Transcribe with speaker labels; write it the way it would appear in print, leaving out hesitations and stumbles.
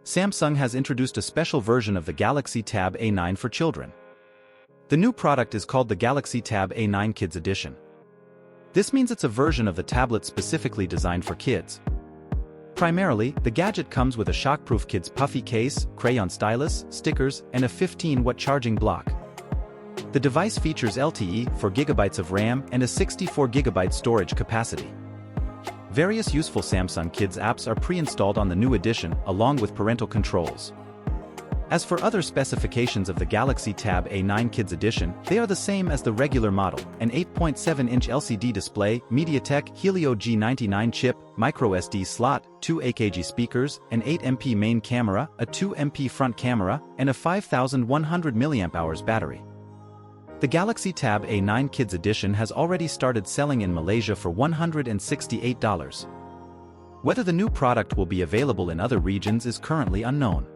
Speaker 1: Samsung has introduced a special version of the Galaxy Tab A9 for children. The new product is called the Galaxy Tab A9 Kids Edition. This means it's a version of the tablet specifically designed for kids. Primarily, the gadget comes with a shockproof Kids Puffy case, Crayon stylus, stickers, and a 15-watt charging block. The device features LTE, 4GB of RAM, and a 64GB storage capacity. Various useful Samsung Kids apps are pre-installed on the new edition, along with parental controls. As for other specifications of the Galaxy Tab A9 Kids Edition, they are the same as the regular model: an 8.7-inch LCD display, MediaTek Helio G99 chip, microSD slot, 2 AKG speakers, an 8MP main camera, a 2MP front camera, and a 5100 mAh battery. The Galaxy Tab A9 Kids Edition has already started selling in Malaysia for $168. Whether the new product will be available in other regions is currently unknown.